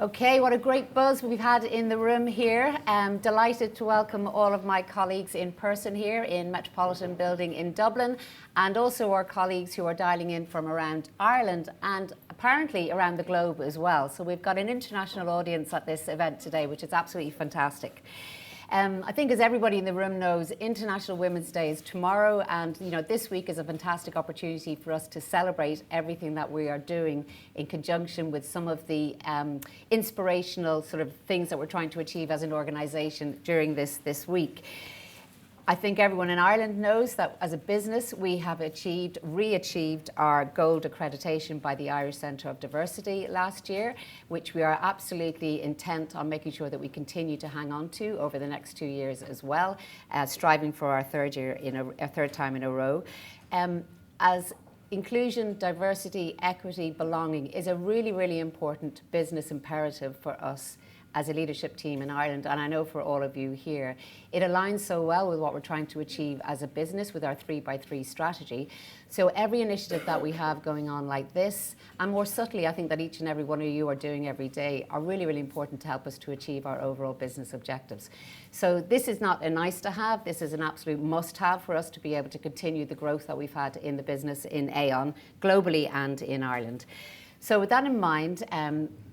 Okay, what a great buzz we've had in the room here. Delighted to welcome all of my colleagues in person here in Metropolitan Building in Dublin, and also our colleagues who are dialing in from around Ireland and apparently around the globe as well. So we've got an international audience at this event today, which is absolutely fantastic. I think, as everybody in the room knows, International Women's Day is tomorrow, and this week is a fantastic opportunity for us to celebrate everything that we are doing in conjunction with some of the inspirational sort of things that we're trying to achieve as an organisation during this week. I think everyone in Ireland knows that as a business we have re-achieved our gold accreditation by the Irish Centre of Diversity last year, which we are absolutely intent on making sure that we continue to hang on to over the next 2 years as well, striving for our third time in a row. As inclusion, diversity, equity, belonging is a really, really important business imperative for us as a leadership team in Ireland, and I know for all of you here. It aligns so well with what we're trying to achieve as a business with our 3x3 strategy. So every initiative that we have going on like this, and more subtly, I think that each and every one of you are doing every day, are really, really important to help us to achieve our overall business objectives. So this is not a nice to have, this is an absolute must have for us to be able to continue the growth that we've had in the business in AON, globally and in Ireland. So with that in mind,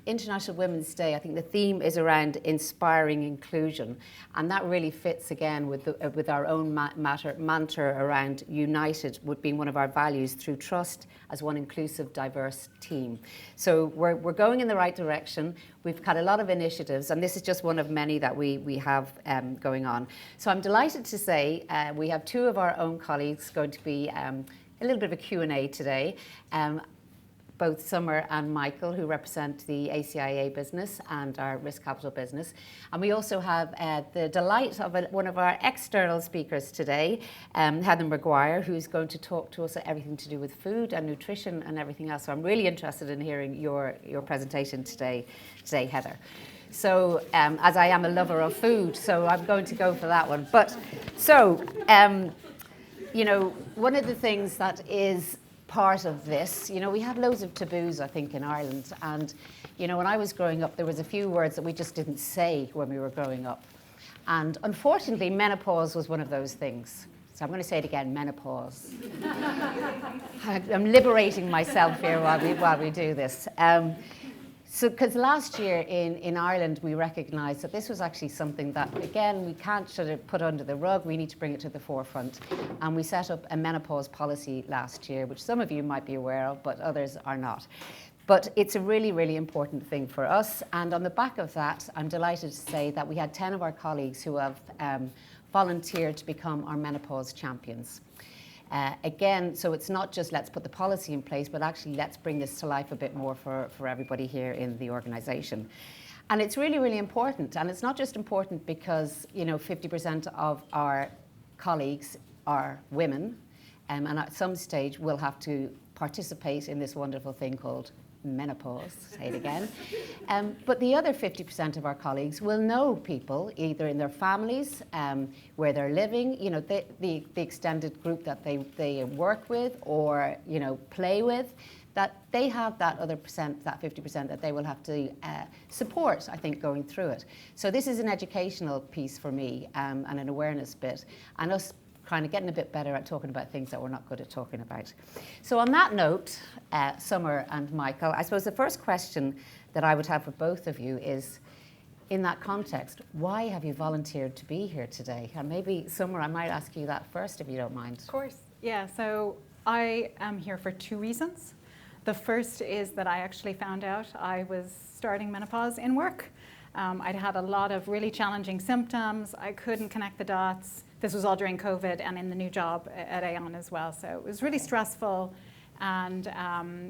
International Women's Day, I think the theme is around inspiring inclusion, and that really fits again with our own mantra around united, being one of our values, through trust as one inclusive, diverse team. So we're going in the right direction. We've had a lot of initiatives, and this is just one of many that we have going on. So I'm delighted to say we have two of our own colleagues going to be a little bit of a Q&A today. Both Summer and Michael, who represent the ACIA business and our risk capital business. And we also have the delight of one of our external speakers today, Heather Maguire, who's going to talk to us about everything to do with food and nutrition and everything else. So I'm really interested in hearing your presentation today, Heather. So as I am a lover of food, so I'm going to go for that one. But so, one of the things that is part of this, we have loads of taboos, I think, in Ireland, and when I was growing up there was a few words that we just didn't say when we were growing up, and unfortunately menopause was one of those things. So I'm going to say it again, menopause. I'm liberating myself here while we do this. So, because last year in Ireland we recognised that this was actually something that, again, we can't sort of put under the rug, we need to bring it to the forefront. And we set up a menopause policy last year, which some of you might be aware of, but others are not. But it's a really, really important thing for us. And on the back of that, I'm delighted to say that we had 10 of our colleagues who have volunteered to become our menopause champions. Again, so it's not just let's put the policy in place, but actually let's bring this to life a bit more for everybody here in the organisation. And it's really, really important. And it's not just important because 50% of our colleagues are women, and at some stage we'll have to participate in this wonderful thing called menopause, say it again. But the other 50% of our colleagues will know people either in their families, where they're living, the extended group that they work with or play with, that they have that other percent, that 50% that they will have to support, I think, going through it. So this is an educational piece for me, and an awareness bit, and us kind of getting a bit better at talking about things that we're not good at talking about. So on that note, Summer and Michael, I suppose the first question that I would have for both of you is, in that context, why have you volunteered to be here today? And maybe, Summer, I might ask you that first, if you don't mind. Of course, yeah. So I am here for two reasons. The first is that I actually found out I was starting menopause in work. I'd had a lot of really challenging symptoms. I couldn't connect the dots. This was all during COVID and in the new job at AON as well. So it was really stressful. And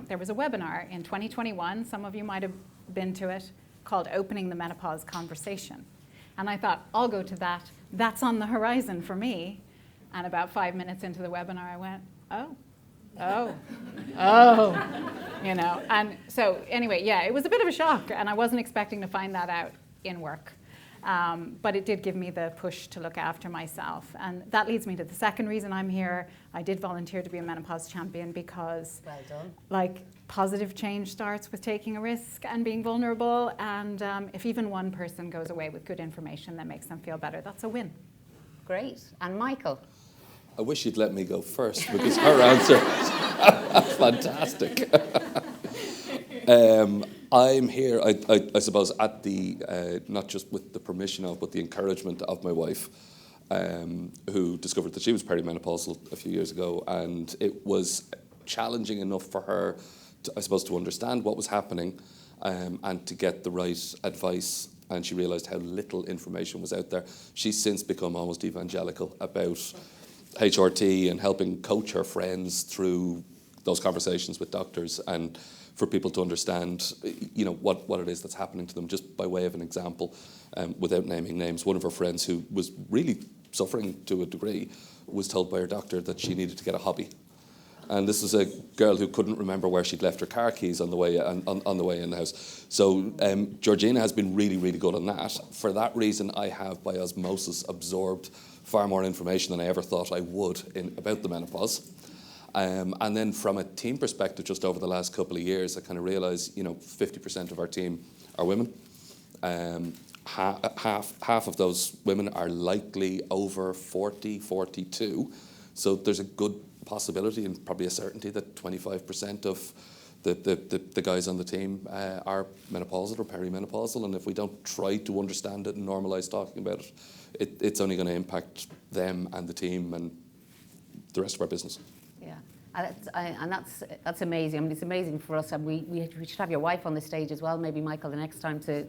there was a webinar in 2021, some of you might have been to it, called Opening the Menopause Conversation. And I thought, I'll go to that. That's on the horizon for me. And about 5 minutes into the webinar, I went, oh. And so anyway, yeah, it was a bit of a shock, and I wasn't expecting to find that out in work. But it did give me the push to look after myself. And that leads me to the second reason I'm here. I did volunteer to be a menopause champion because Well done. like positive change starts with taking a risk and being vulnerable. And if even one person goes away with good information that makes them feel better, that's a win. Great. And Michael? I wish you'd let me go first because her answer is fantastic. I'm here, I suppose, at the, not just with the permission of, but the encouragement of my wife, who discovered that she was perimenopausal a few years ago, and it was challenging enough for her, to, I suppose, to understand what was happening and to get the right advice, and she realised how little information was out there. She's since become almost evangelical about HRT and helping coach her friends through those conversations with doctors and for people to understand, what it is that's happening to them. Just by way of an example, without naming names, one of her friends who was really suffering to a degree was told by her doctor that she needed to get a hobby. And this was a girl who couldn't remember where she'd left her car keys on the way on the way in the house. So Georgina has been really, really good on that. For that reason, I have, by osmosis, absorbed far more information than I ever thought I would about the menopause. And then from a team perspective, just over the last couple of years, I kind of realised, 50% of our team are women. Half of those women are likely over 40, 42. So there's a good possibility and probably a certainty that 25% of the guys on the team are menopausal or perimenopausal. And if we don't try to understand it and normalise talking about it, it's only going to impact them and the team and the rest of our business. Yeah, and that's amazing. I mean, it's amazing for us, and we should have your wife on the stage as well, maybe Michael, the next time to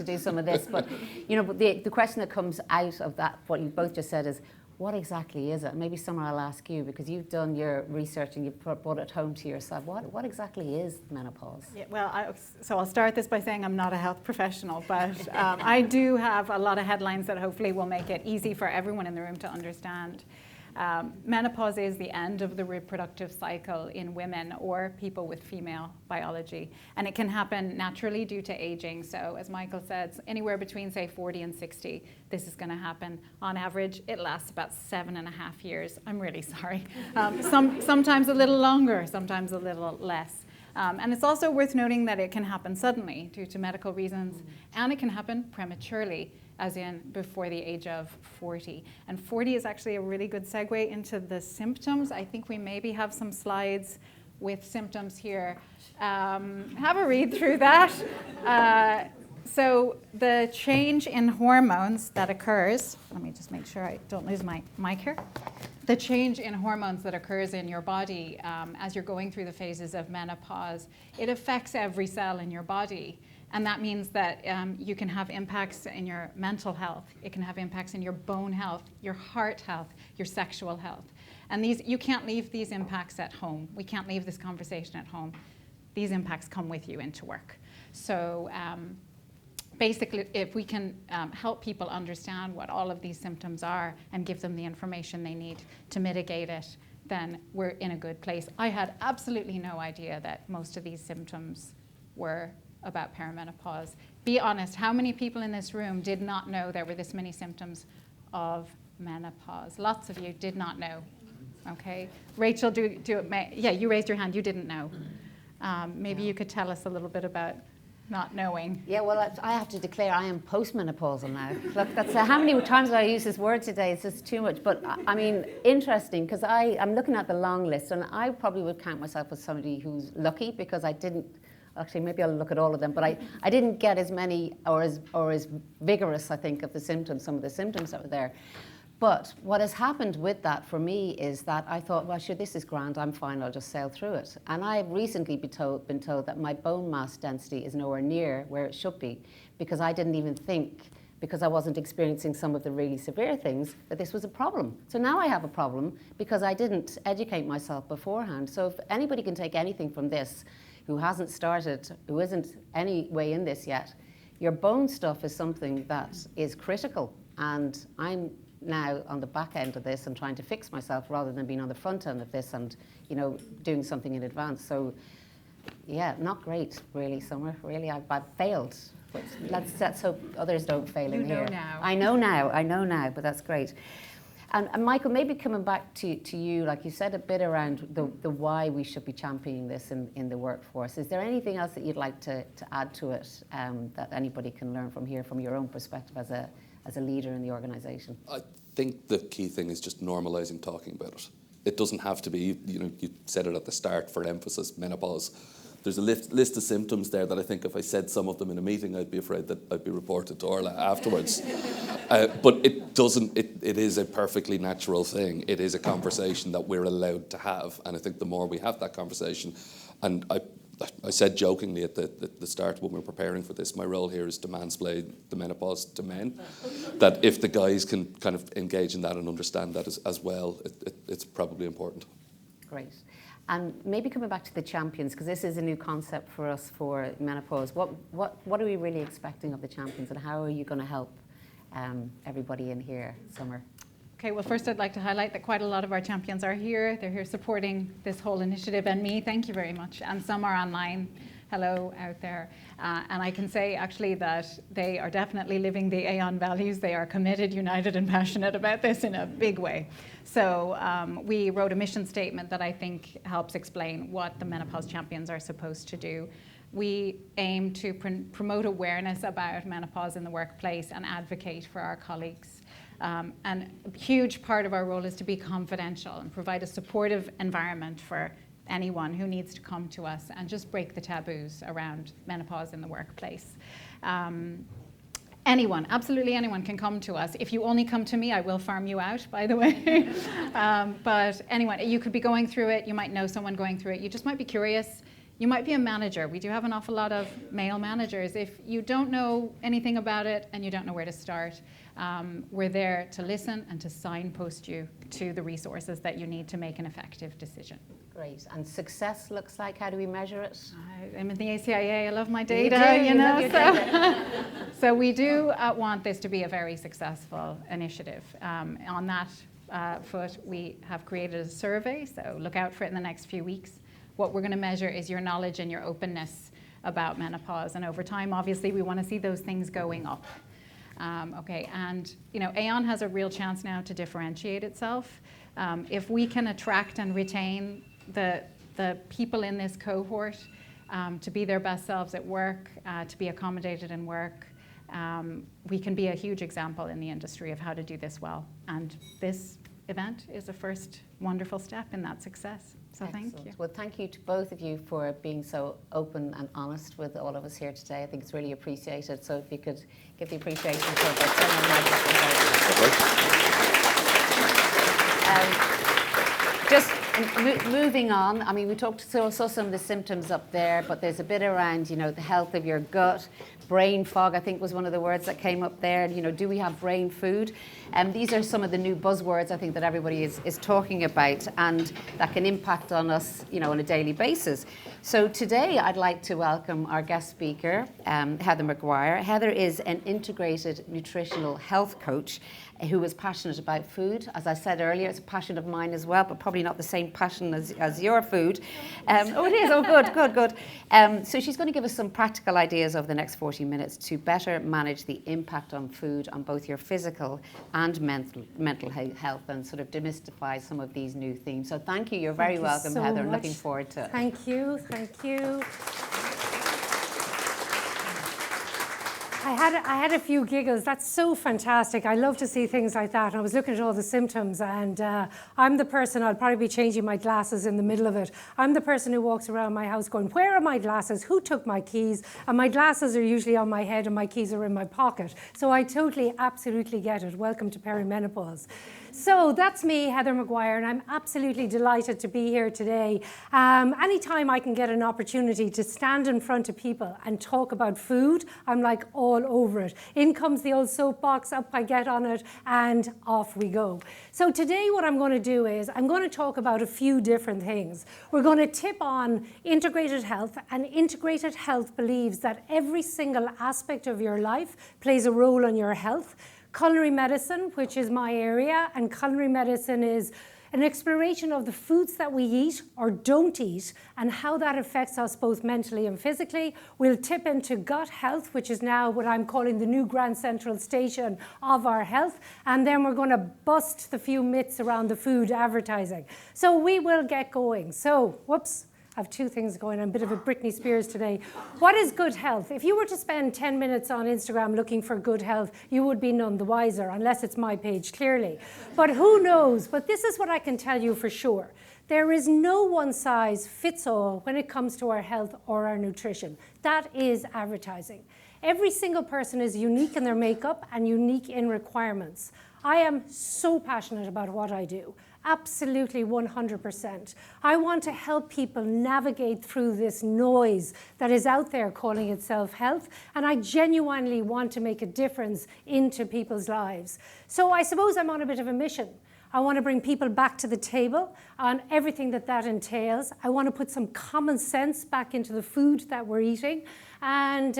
do some of this. But but the question that comes out of that, what you both just said, is what exactly is it? Maybe Summer, I'll ask you, because you've done your research and you've brought it home to yourself. What exactly is menopause? Yeah, well, so I'll start this by saying I'm not a health professional, but I do have a lot of headlines that hopefully will make it easy for everyone in the room to understand. Menopause is the end of the reproductive cycle in women or people with female biology. And it can happen naturally due to aging. So as Michael said, anywhere between, say, 40 and 60, this is going to happen. On average, it lasts about 7.5 years. I'm really sorry. Sometimes a little longer, sometimes a little less. And it's also worth noting that it can happen suddenly due to medical reasons, and it can happen prematurely, as in before the age of 40. And 40 is actually a really good segue into the symptoms. I think we maybe have some slides with symptoms here. Have a read through that. So the change in hormones that occurs, let me just make sure I don't lose my mic here. The change in hormones that occurs in your body as you're going through the phases of menopause, it affects every cell in your body. And that means that you can have impacts in your mental health. It can have impacts in your bone health, your heart health, your sexual health. And you can't leave these impacts at home. We can't leave this conversation at home. These impacts come with you into work. So basically, if we can help people understand what all of these symptoms are and give them the information they need to mitigate it, then we're in a good place. I had absolutely no idea that most of these symptoms were about perimenopause. Be honest, how many people in this room did not know there were this many symptoms of menopause? Lots of you did not know. Okay, Rachel, do it. Yeah, you raised your hand. You didn't know. Maybe you could tell us a little bit about not knowing. Yeah, well, I have to declare I am postmenopausal now. Look, that's how many times I use this word today. It's just too much. But I mean, interesting, because I'm looking at the long list, and I probably would count myself as somebody who's lucky, because I didn't. Actually, maybe I'll look at all of them, but I didn't get as many or as vigorous, I think, of the symptoms, some of the symptoms that were there. But what has happened with that for me is that I thought, well, sure, this is grand, I'm fine, I'll just sail through it. And I've recently been told that my bone mass density is nowhere near where it should be, because I didn't even think, because I wasn't experiencing some of the really severe things, that this was a problem. So now I have a problem because I didn't educate myself beforehand. So if anybody can take anything from this, who hasn't started, who isn't any way in this yet, your bone stuff is something that is critical. And I'm now on the back end of this and trying to fix myself rather than being on the front end of this and, doing something in advance. So, yeah, not great, really, Summer. Really, I've failed. But let's hope others don't fail in here. You know now. I know now, but that's great. And Michael, maybe coming back to you, like you said a bit around the why we should be championing this in the workforce. Is there anything else that you'd like to add to it that anybody can learn from here, from your own perspective as a leader in the organisation? I think the key thing is just normalising talking about it. It doesn't have to be, you said it at the start for emphasis, menopause. There's a list of symptoms there that I think if I said some of them in a meeting, I'd be afraid that I'd be reported to Orla afterwards. But it doesn't, it is a perfectly natural thing. It is a conversation that we're allowed to have. And I think the more we have that conversation, and I said jokingly at the start when we were preparing for this, my role here is to mansplain the menopause to men. That if the guys can kind of engage in that and understand that as well, it's probably important. Great. And maybe coming back to the champions, because this is a new concept for us for menopause. What are we really expecting of the champions, and how are you going to help everybody in here, Summer? Okay, well, first I'd like to highlight that quite a lot of our champions are here. They're here supporting this whole initiative and me. Thank you very much. And some are online. Hello out there. And I can say actually that they are definitely living the AON values. They are committed, united and passionate about this in a big way. So we wrote a mission statement that I think helps explain what the menopause champions are supposed to do. We aim to promote awareness about menopause in the workplace and advocate for our colleagues. And a huge part of our role is to be confidential and provide a supportive environment for anyone who needs to come to us and just break the taboos around menopause in the workplace. Anyone, absolutely anyone can come to us. If you only come to me, I will farm you out, by the way. But anyone, you could be going through it, you might know someone going through it, you just might be curious. You might be a manager. We do have an awful lot of male managers. If you don't know anything about it and you don't know where to start, we're there to listen and to signpost you to the resources that you need to make an effective decision. Great. And success looks like, how do we measure it? I'm in the ACIA. I love my data, you know. So we do want this to be a very successful initiative. On that foot, we have created a survey, so look out for it in the next few weeks. What we're going to measure is your knowledge and your openness about menopause. And over time, obviously, we want to see those things going up. Okay, and AON has a real chance now to differentiate itself. If we can attract and retain the people in this cohort to be their best selves at work, to be accommodated in work, we can be a huge example in the industry of how to do this well. And this event is a first wonderful step in that success. So Excellent. Thank you. Well, thank you to both of you for being so open and honest with all of us here today. I think it's really appreciated. So if you could give the appreciation for just moving on, I mean, we saw some of the symptoms up there, but there's a bit around, the health of your gut. Brain fog, I think, was one of the words that came up there. Do we have brain food? These are some of the new buzzwords I think that everybody is talking about, and that can impact on us, on a daily basis. So today I'd like to welcome our guest speaker, Heather McGuire. Heather is an integrated nutritional health coach who is passionate about food. As I said earlier, it's a passion of mine as well, but probably not the same passion as your food. Oh, it is. Oh, good. So she's going to give us some practical ideas over the next 40 minutes to better manage the impact on food on both your physical and mental health, and sort of demystify some of these new themes. So thank you. You're very welcome, so Heather. much. Looking forward to it. Thank you. I had a few giggles. That's so fantastic. I love to see things like that. And I was looking at all the symptoms, and I'm the person, I'll probably be changing my glasses in the middle of it. I'm the person who walks around my house going, where are my glasses? Who took my keys? And my glasses are usually on my head and my keys are in my pocket. So I totally, absolutely get it. Welcome to perimenopause. So that's me, Heather McGuire, and I'm absolutely delighted to be here today. Anytime I can get an opportunity to stand in front of people and talk about food, I'm like all over it. In comes the old soapbox, up I get on it, and off we go. So today what I'm going to do is I'm going to talk about a few different things. We're going to tip on integrated health, and integrated health believes that every single aspect of your life plays a role in your health. Culinary medicine, which is my area, and culinary medicine is an exploration of the foods that we eat or don't eat and how that affects us both mentally and physically. We'll tip into gut health, which is now what I'm calling the new Grand Central Station of our health. And then we're going to bust the few myths around the food advertising. So we will get going. So, whoops. I have two things going on, a bit of a Britney Spears today. What is good health? If you were to spend 10 minutes on Instagram looking for good health, you would be none the wiser, unless it's my page, clearly. But who knows? But this is what I can tell you for sure. There is no one size fits all when it comes to our health or our nutrition. That is advertising. Every single person is unique in their makeup and unique in requirements. I am so passionate about what I do. Absolutely 100%. I want to help people navigate through this noise that is out there calling itself health, and I genuinely want to make a difference into people's lives. So I suppose I'm on a bit of a mission. I want to bring people back to the table on everything that entails. I want to put some common sense back into the food that we're eating, and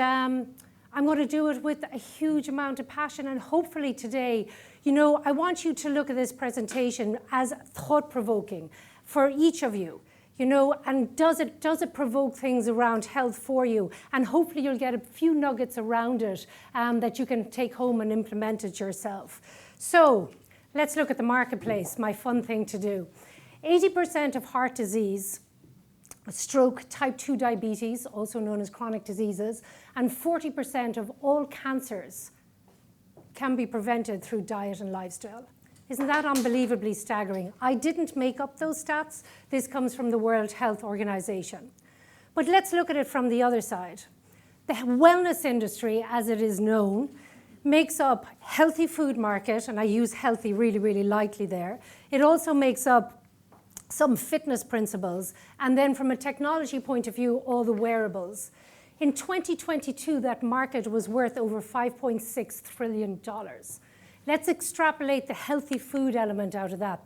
I'm going to do it with a huge amount of passion, and hopefully today, you know, I want you to look at this presentation as thought-provoking for each of you, you know, and does it provoke things around health for you? And hopefully you'll get a few nuggets around it that you can take home and implement it yourself. So let's look at the marketplace, my fun thing to do. 80% of heart disease, stroke, type 2 diabetes, also known as chronic diseases, and 40% of all cancers can be prevented through diet and lifestyle. Isn't that unbelievably staggering? I didn't make up those stats. This comes from the World Health Organization. But let's look at it from the other side. The wellness industry, as it is known, makes up healthy food market, and I use healthy really, really lightly there. It also makes up some fitness principles, and then from a technology point of view, all the wearables. In 2022, that market was worth over $5.6 trillion. Let's extrapolate the healthy food element out of that.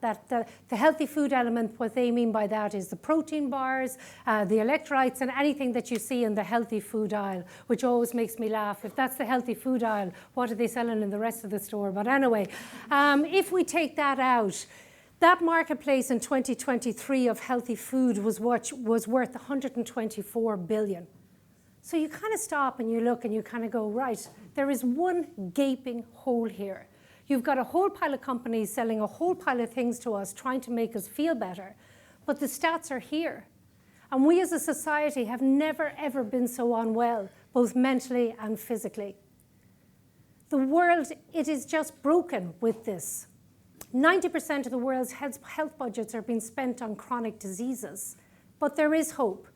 The healthy food element, what they mean by that is the protein bars, the electrolytes, and anything that you see in the healthy food aisle, which always makes me laugh. If that's the healthy food aisle, what are they selling in the rest of the store? But anyway, if we take that out, that marketplace in 2023 of healthy food was worth $124 billion. So you kind of stop and you look and you kind of go, right, there is one gaping hole here. You've got a whole pile of companies selling a whole pile of things to us, trying to make us feel better. But the stats are here. And we as a society have never, ever been so unwell, both mentally and physically. The world, it is just broken with this. 90% of the world's health budgets are being spent on chronic diseases. But there is hope.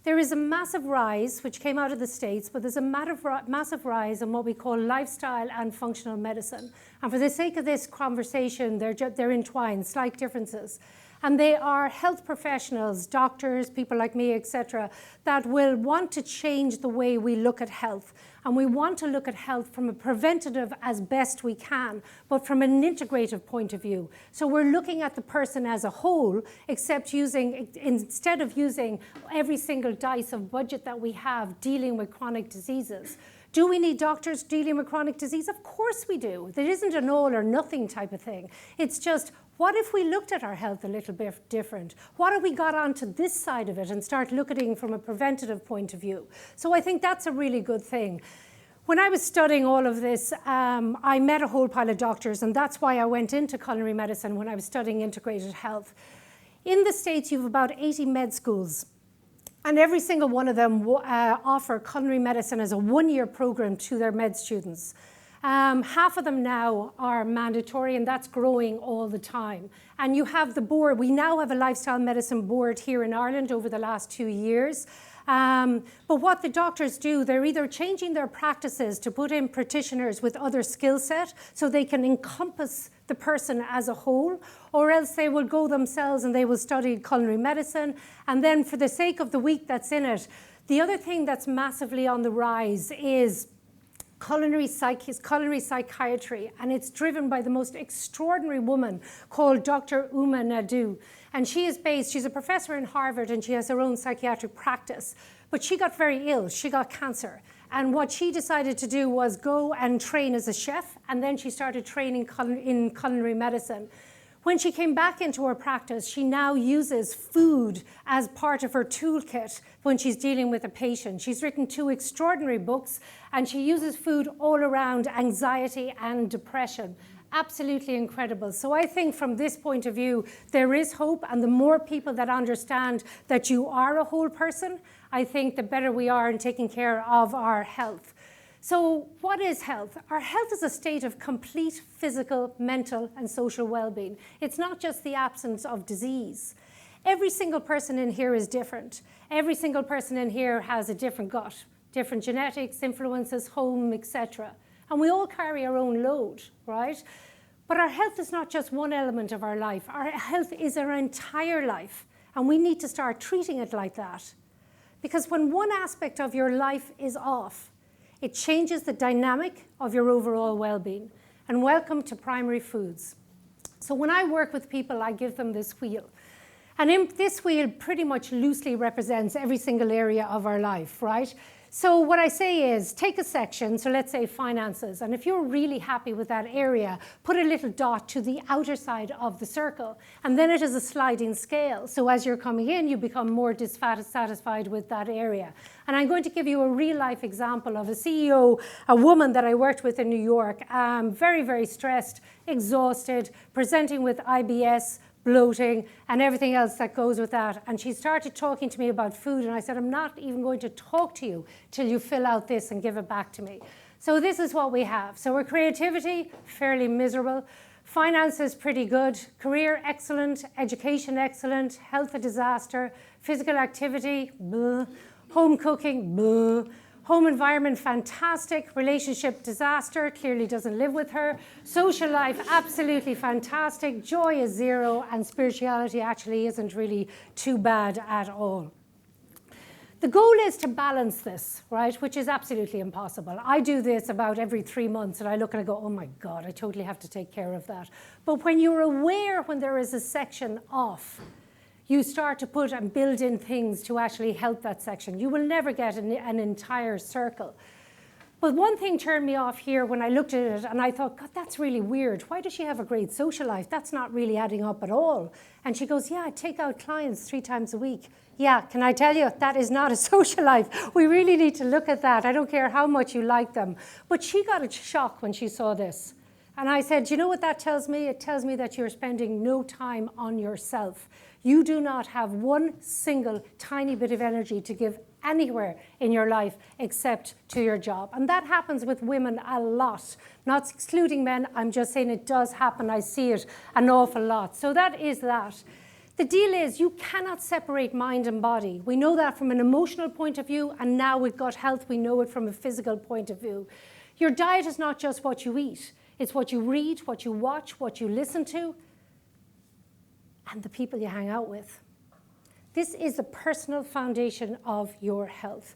There is a massive rise, which came out of the States, but there's a massive rise in what we call lifestyle and functional medicine. And for the sake of this conversation, they're entwined, slight differences. And they are health professionals, doctors, people like me, etc., that will want to change the way we look at health. And we want to look at health from a preventative as best we can, but from an integrative point of view. So we're looking at the person as a whole, instead of using every single dice of budget that we have dealing with chronic diseases. Do we need doctors dealing with chronic disease? Of course we do. There isn't an all or nothing type of thing. It's just, what if we looked at our health a little bit different? What if we got onto this side of it and start looking from a preventative point of view? So I think that's a really good thing. When I was studying all of this, I met a whole pile of doctors, and that's why I went into culinary medicine when I was studying integrated health. In the States, you have about 80 med schools. And every single one of them offer culinary medicine as a one-year program to their med students. Half of them now are mandatory, and that's growing all the time. And you have the board. We now have a lifestyle medicine board here in Ireland over the last 2 years. But what the doctors do, they're either changing their practices to put in practitioners with other skill set so they can encompass the person as a whole, or else they will go themselves and they will study culinary medicine. And then for the sake of the week that's in it, the other thing that's massively on the rise is culinary psychiatry, and it's driven by the most extraordinary woman called Dr. Uma Naidoo. And she's a professor in Harvard, and she has her own psychiatric practice. But she got very ill. She got cancer. And what she decided to do was go and train as a chef, and then she started training in culinary medicine. When she came back into her practice, she now uses food as part of her toolkit when she's dealing with a patient. She's written 2 extraordinary books, and she uses food all around anxiety and depression. Absolutely incredible. So I think from this point of view, there is hope, and the more people that understand that you are a whole person, I think the better we are in taking care of our health. So what is health? Our health is a state of complete physical, mental, and social well-being. It's not just the absence of disease. Every single person in here is different. Every single person in here has a different gut, different genetics, influences, home, etc. And we all carry our own load, right? But our health is not just one element of our life. Our health is our entire life, and we need to start treating it like that. Because when one aspect of your life is off, it changes the dynamic of your overall well-being. And welcome to primary foods. So when I work with people, I give them this wheel. And this wheel pretty much loosely represents every single area of our life, right? So what I say is, take a section, so let's say finances, and if you're really happy with that area, put a little dot to the outer side of the circle, and then it is a sliding scale. So as you're coming in, you become more dissatisfied with that area. And I'm going to give you a real-life example of a CEO, a woman that I worked with in New York, very, very stressed, exhausted, presenting with IBS, bloating, and everything else that goes with that. And she started talking to me about food, and I said, I'm not even going to talk to you till you fill out this and give it back to me. So this is what we have. So our creativity, fairly miserable. Finances, pretty good. Career, excellent. Education, excellent. Health, a disaster. Physical activity, blah. Home cooking, blah. Home environment, fantastic. Relationship, disaster, clearly doesn't live with her. Social life, absolutely fantastic. Joy is 0, and spirituality actually isn't really too bad at all. The goal is to balance this, right, which is absolutely impossible. I do this about every 3 months, and I look and I go, oh my God, I totally have to take care of that. But when you're aware when there is a section off, you start to put and build in things to actually help that section. You will never get an entire circle. But one thing turned me off here when I looked at it, and I thought, God, that's really weird. Why does she have a great social life? That's not really adding up at all. And she goes, yeah, I take out clients 3 times a week. Yeah, can I tell you, that is not a social life. We really need to look at that. I don't care how much you like them. But she got a shock when she saw this. And I said, you know what that tells me? It tells me that you're spending no time on yourself. You do not have one single tiny bit of energy to give anywhere in your life except to your job. And that happens with women a lot. Not excluding men, I'm just saying it does happen. I see it an awful lot. So that is that. The deal is you cannot separate mind and body. We know that from an emotional point of view, and now with gut health, we know it from a physical point of view. Your diet is not just what you eat. It's what you read, what you watch, what you listen to, and the people you hang out with. This is the personal foundation of your health.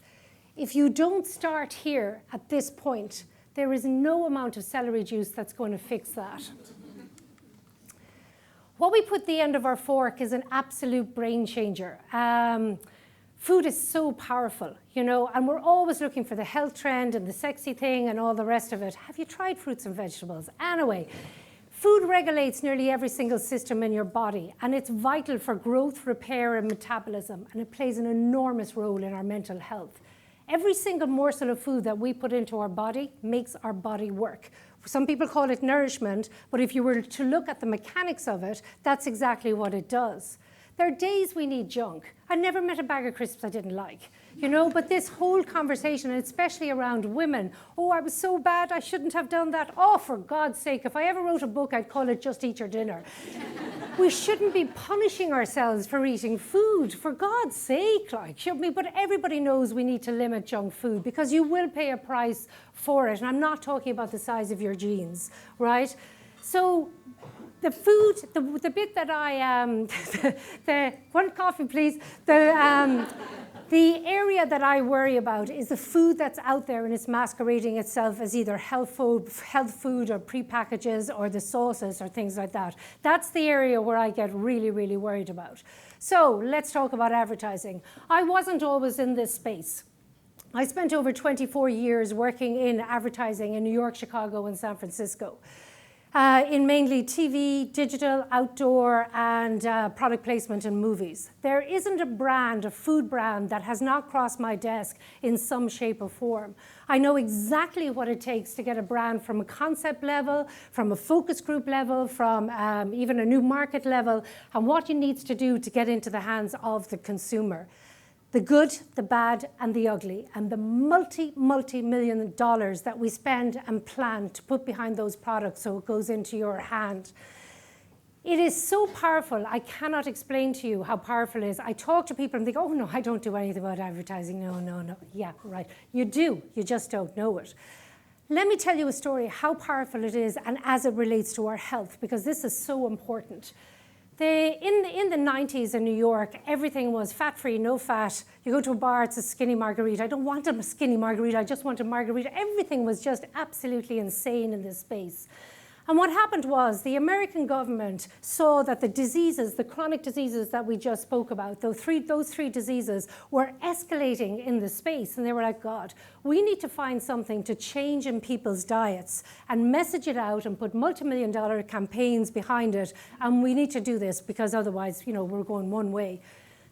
If you don't start here at this point, there is no amount of celery juice that's going to fix that. What we put at the end of our fork is an absolute brain changer. Food is so powerful, you know, and we're always looking for the health trend and the sexy thing and all the rest of it. Have you tried fruits and vegetables? Anyway, food regulates nearly every single system in your body, and it's vital for growth, repair, and metabolism, and it plays an enormous role in our mental health. Every single morsel of food that we put into our body makes our body work. Some people call it nourishment, but if you were to look at the mechanics of it, that's exactly what it does. There are days we need junk. I never met a bag of crisps I didn't like, you know, but this whole conversation, and especially around women, oh, I was so bad, I shouldn't have done that. Oh, for God's sake, if I ever wrote a book, I'd call it Just Eat Your Dinner. We shouldn't be punishing ourselves for eating food, for God's sake, like, shouldn't we? But everybody knows we need to limit junk food because you will pay a price for it. And I'm not talking about the size of your jeans, right? So the food, the bit that one coffee please, the area that I worry about is the food that's out there and it's masquerading itself as either health food or pre-packages or the sauces or things like that. That's the area where I get really, really worried about. So let's talk about advertising. I wasn't always in this space. I spent over 24 years working in advertising in New York, Chicago, and San Francisco. in mainly TV, digital, outdoor, and product placement in movies. There isn't a brand, a food brand, that has not crossed my desk in some shape or form. I know exactly what it takes to get a brand from a concept level, from a focus group level, from even a new market level, and what it needs to do to get into the hands of the consumer. The good, the bad, and the ugly, and the multi-million dollars that we spend and plan to put behind those products so it goes into your hand. It is so powerful. I cannot explain to you how powerful it is. I talk to people and they go, oh no, I don't do anything about advertising. No. Yeah, right. You do, you just don't know it. Let me tell you a story how powerful it is and as it relates to our health, because this is so important. In the 90s in New York, everything was fat-free, no fat. You go to a bar, it's a skinny margarita. I don't want a skinny margarita, I just want a margarita. Everything was just absolutely insane in this space. And what happened was the American government saw that the diseases, the chronic diseases that we just spoke about, those three diseases were escalating in the space. And they were like, God, we need to find something to change in people's diets and message it out and put multi-million-dollar campaigns behind it. And we need to do this because otherwise, we're going one way.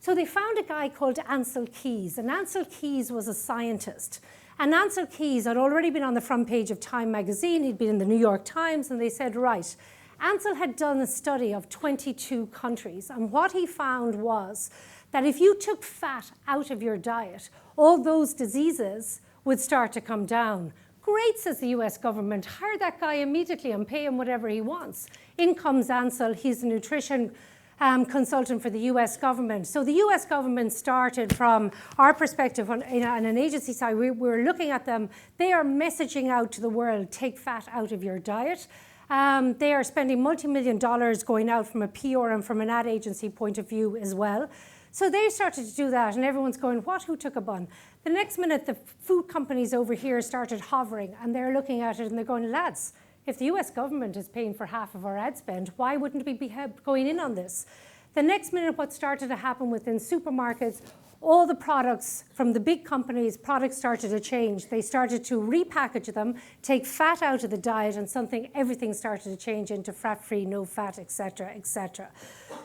So they found a guy called Ancel Keys. And Ancel Keys was a scientist. And Ancel Keys had already been on the front page of Time magazine. He'd been in the New York Times, and they said, right, Ancel had done a study of 22 countries. And what he found was that if you took fat out of your diet, all those diseases would start to come down. Great, says the US government. Hire that guy immediately and pay him whatever he wants. In comes Ancel. He's a nutrition consultant for the US government. So the US government started from our perspective on an agency side. We were looking at them. They are messaging out to the world, take fat out of your diet. They are spending multi-million dollars going out from a PR and from an ad agency point of view as well. So they started to do that, and everyone's going, what, who took a bun? The next minute, the food companies over here started hovering, and they're looking at it and they're going, lads, if the US government is paying for half of our ad spend, why wouldn't we be going in on this? The next minute, what started to happen within supermarkets, all the products from the big companies, products started to change. They started to repackage them, take fat out of the diet, and everything started to change into fat-free, no fat, et cetera, et cetera.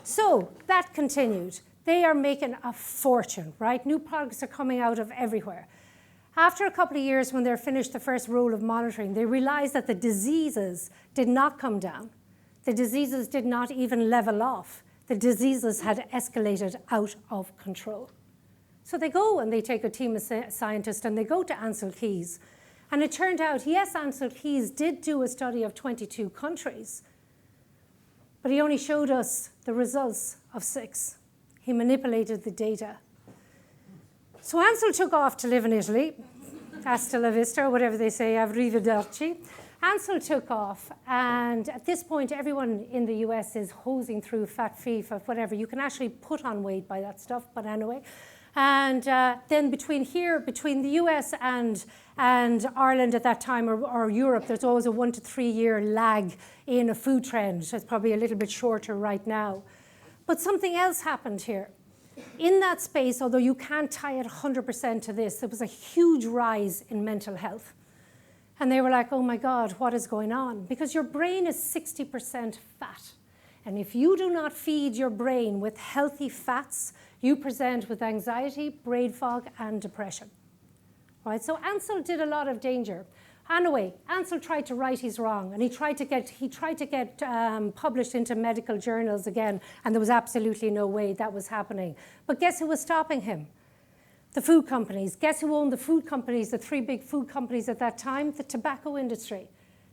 So that continued. They are making a fortune, right? New products are coming out of everywhere. After a couple of years, when they're finished the first roll of monitoring, they realized that the diseases did not come down. The diseases did not even level off. The diseases had escalated out of control. So they go and they take a team of scientists and they go to Ancel Keys. And it turned out, yes, Ancel Keys did do a study of 22 countries, but he only showed us the results of 6. He manipulated the data. So Ancel took off to live in Italy, hasta la vista, or whatever they say, arrivederci. Ancel took off, and at this point, everyone in the US is hosing through fat-free, whatever. You can actually put on weight by that stuff, but anyway. And then between the US and Ireland at that time, or Europe, there's always a 1 to 3 year lag in a food trend. It's probably a little bit shorter right now. But something else happened here. In that space, although you can't tie it 100% to this, there was a huge rise in mental health. And they were like, oh my God, what is going on? Because your brain is 60% fat. And if you do not feed your brain with healthy fats, you present with anxiety, brain fog, and depression. Right? So Ancel did a lot of danger. Anyway, Ancel tried to right his wrong, and he tried to get published into medical journals again, and there was absolutely no way that was happening. But guess who was stopping him? The food companies. Guess who owned the food companies, the 3 big food companies at that time? The tobacco industry.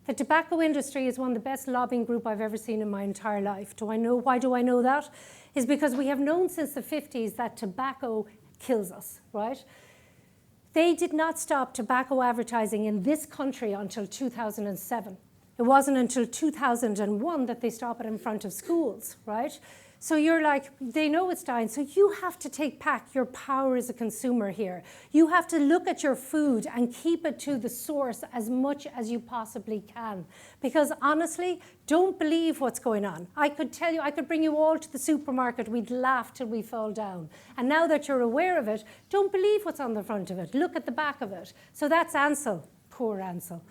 The tobacco industry is one of the best lobbying group I've ever seen in my entire life. Why do I know that? Is because we have known since the 50s that tobacco kills us, right? They did not stop tobacco advertising in this country until 2007. It wasn't until 2001 that they stopped it in front of schools, right? So you're like, they know it's dying. So you have to take back your power as a consumer here. You have to look at your food and keep it to the source as much as you possibly can. Because honestly, don't believe what's going on. I could tell you, I could bring you all to the supermarket. We'd laugh till we fall down. And now that you're aware of it, don't believe what's on the front of it. Look at the back of it. So that's Ancel. Poor Ancel.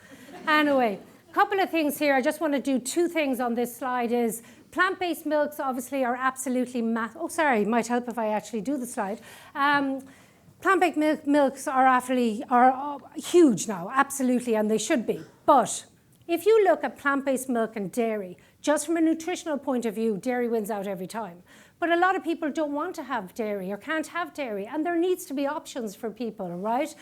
Anyway. couple of things here. I just want to do two things on this slide. Is plant-based milks obviously are absolutely might help if I actually do the slide. Plant-based milks are huge now, absolutely, and they should be. But if you look at plant-based milk and dairy, just from a nutritional point of view, dairy wins out every time. But a lot of people don't want to have dairy or can't have dairy, and there needs to be options for people, right?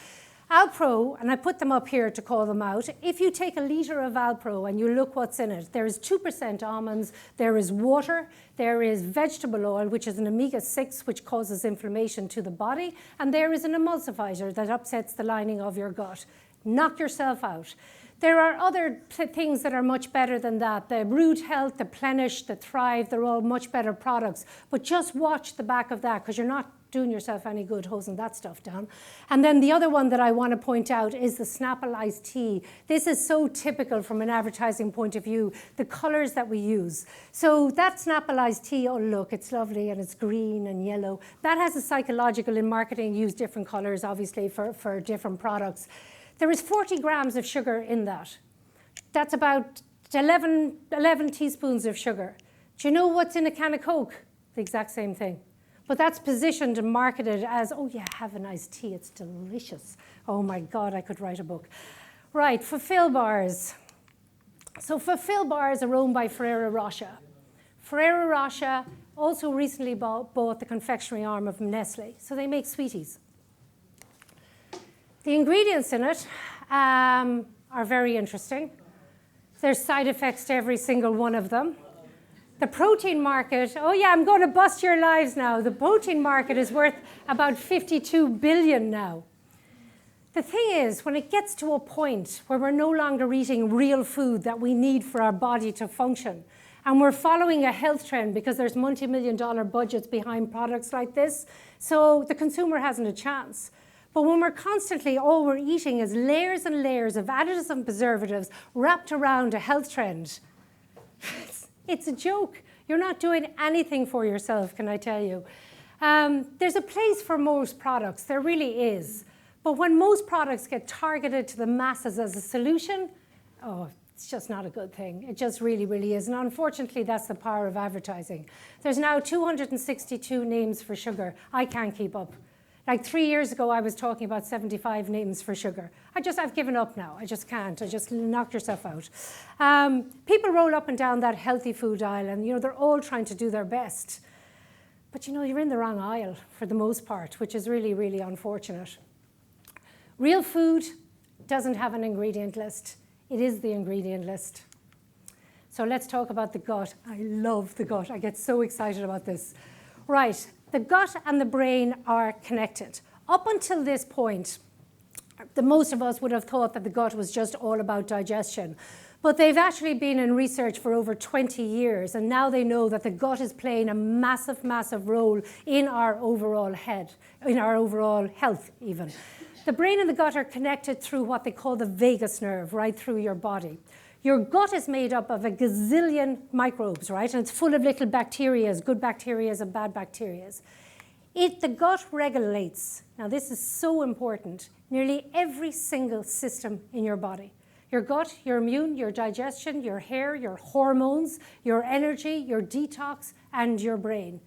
Alpro, and I put them up here to call them out, if you take a litre of Alpro and you look what's in it, there is 2% almonds, there is water, there is vegetable oil, which is an omega-6, which causes inflammation to the body, and there is an emulsifier that upsets the lining of your gut. Knock yourself out. There are other things that are much better than that. The Root Health, the Plenish, the Thrive, they're all much better products. But just watch the back of that, because you're not doing yourself any good hosing that stuff down. And then the other one that I want to point out is the Snapple iced tea. This is so typical from an advertising point of view, the colours that we use. So that Snapple iced tea, oh look, it's lovely and it's green and yellow. That has a psychological in marketing, use different colours obviously for different products. There is 40 grams of sugar in that. That's about 11 teaspoons of sugar. Do you know what's in a can of Coke? The exact same thing. But that's positioned and marketed as, oh yeah, have a nice tea, it's delicious. Oh my God, I could write a book. Right, Fulfill bars. So Fulfill bars are owned by Ferrero Rocher. Ferrero Rocher also recently bought the confectionery arm of Nestle, so they make sweeties. The ingredients in it are very interesting. There's side effects to every single one of them. The protein market, oh yeah, I'm going to bust your lives now. The protein market is worth about 52 billion now. The thing is, when it gets to a point where we're no longer eating real food that we need for our body to function, and we're following a health trend because there's multi-million-dollar budgets behind products like this, so the consumer hasn't a chance. But when we're constantly, all we're eating is layers and layers of additives and preservatives wrapped around a health trend, it's a joke. You're not doing anything for yourself, can I tell you? There's a place for most products, there really is. But when most products get targeted to the masses as a solution, oh, it's just not a good thing. It just really, really is. And unfortunately, that's the power of advertising. There's now 262 names for sugar. I can't keep up. Like 3 years ago, I was talking about 75 names for sugar. I've given up now. I just can't. I just knock yourself out. People roll up and down that healthy food aisle, and they're all trying to do their best. But you're in the wrong aisle for the most part, which is really, really unfortunate. Real food doesn't have an ingredient list. It is the ingredient list. So let's talk about the gut. I love the gut. I get so excited about this. Right. The gut and the brain are connected. Up until this point, most of us would have thought that the gut was just all about digestion. But they've actually been in research for over 20 years, and now they know that the gut is playing a massive, massive role in our overall health even. The brain and the gut are connected through what they call the vagus nerve, right through your body. Your gut is made up of a gazillion microbes, right? And it's full of little bacteria, good bacteria and bad bacteria. The gut regulates, now this is so important, nearly every single system in your body. Your gut, your immune, your digestion, your hair, your hormones, your energy, your detox, and your brain.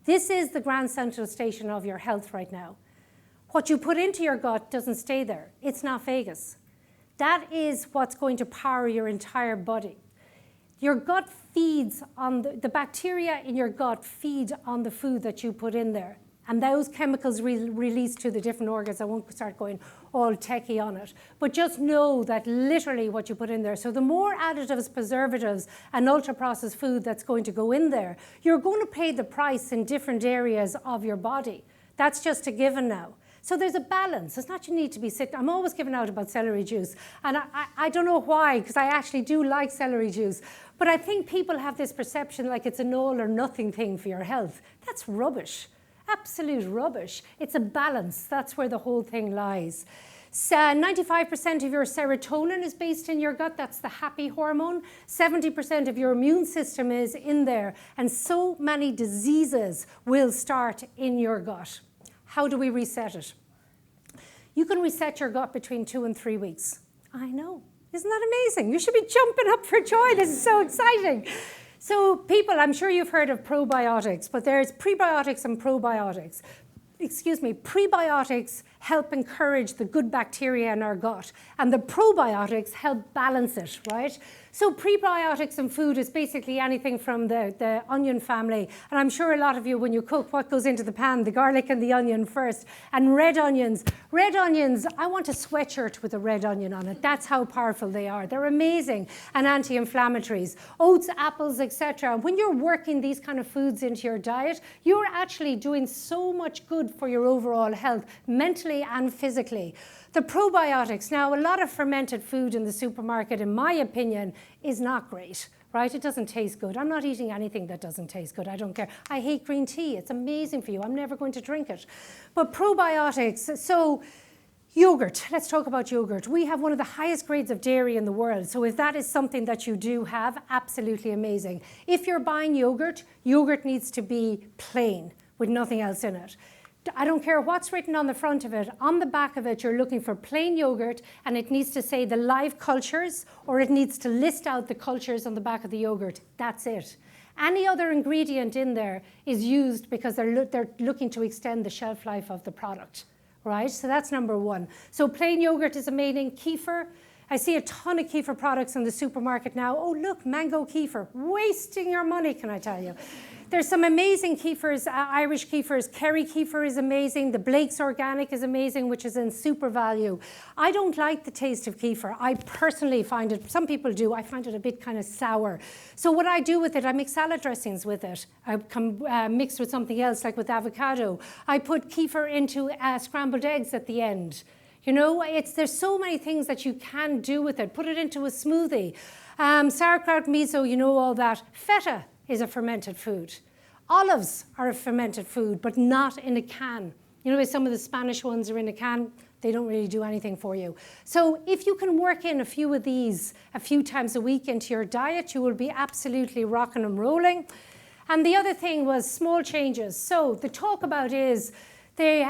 This is the grand central station of your health right now. What you put into your gut doesn't stay there. It's not Vegas. That is what's going to power your entire body. Your gut feeds on the bacteria in your gut feed on the food that you put in there. And those chemicals release to the different organs. I won't start going all techie on it. But just know that literally what you put in there. So the more additives, preservatives, and ultra-processed food that's going to go in there, you're going to pay the price in different areas of your body. That's just a given now. So there's a balance. It's not you need to be sick. I'm always giving out about celery juice. And I don't know why, because I actually do like celery juice. But I think people have this perception like it's an all or nothing thing for your health. That's rubbish. Absolute rubbish. It's a balance. That's where the whole thing lies. 95% of your serotonin is based in your gut. That's the happy hormone. 70% of your immune system is in there. And so many diseases will start in your gut. How do we reset it? You can reset your gut between 2 and 3 weeks. I know. Isn't that amazing? You should be jumping up for joy. This is so exciting. So people, I'm sure you've heard of probiotics, but there's prebiotics and probiotics. Prebiotics help encourage the good bacteria in our gut, and the probiotics help balance it, right? So prebiotics in food is basically anything from the onion family. And I'm sure a lot of you, when you cook, what goes into the pan? The garlic and the onion first. And red onions. Red onions, I want a sweatshirt with a red onion on it. That's how powerful they are. They're amazing. And anti-inflammatories. Oats, apples, etc. When you're working these kind of foods into your diet, you're actually doing so much good for your overall health, mentally and physically. The probiotics, now a lot of fermented food in the supermarket, in my opinion, is not great, right? It doesn't taste good. I'm not eating anything that doesn't taste good. I don't care. I hate green tea. It's amazing for you. I'm never going to drink it. But probiotics, so yogurt, let's talk about yogurt. We have one of the highest grades of dairy in the world. So if that is something that you do have, absolutely amazing. If you're buying yogurt, yogurt needs to be plain with nothing else in it. I don't care what's written on the front of it. On the back of it, you're looking for plain yogurt, and it needs to say the live cultures, or it needs to list out the cultures on the back of the yogurt. That's it. Any other ingredient in there is used because they're looking to extend the shelf life of the product, right? So that's number one. So plain yogurt is amazing. Kefir. I see a ton of kefir products in the supermarket now. Oh, look, mango kefir. Wasting your money, can I tell you. There's some amazing kefirs, Irish kefirs. Kerry kefir is amazing. The Blake's Organic is amazing, which is in super value. I don't like the taste of kefir. I personally find it, some people do, I find it a bit kind of sour. So what I do with it, I make salad dressings with it. I mix with something else, like with avocado. I put kefir into scrambled eggs at the end. You know, there's so many things that you can do with it. Put it into a smoothie. Sauerkraut, miso, you know all that. Feta is a fermented food. Olives are a fermented food, but not in a can. You know, some of the Spanish ones are in a can. They don't really do anything for you. So if you can work in a few of these a few times a week into your diet, you will be absolutely rocking and rolling. And the other thing was small changes. So the talk about is they,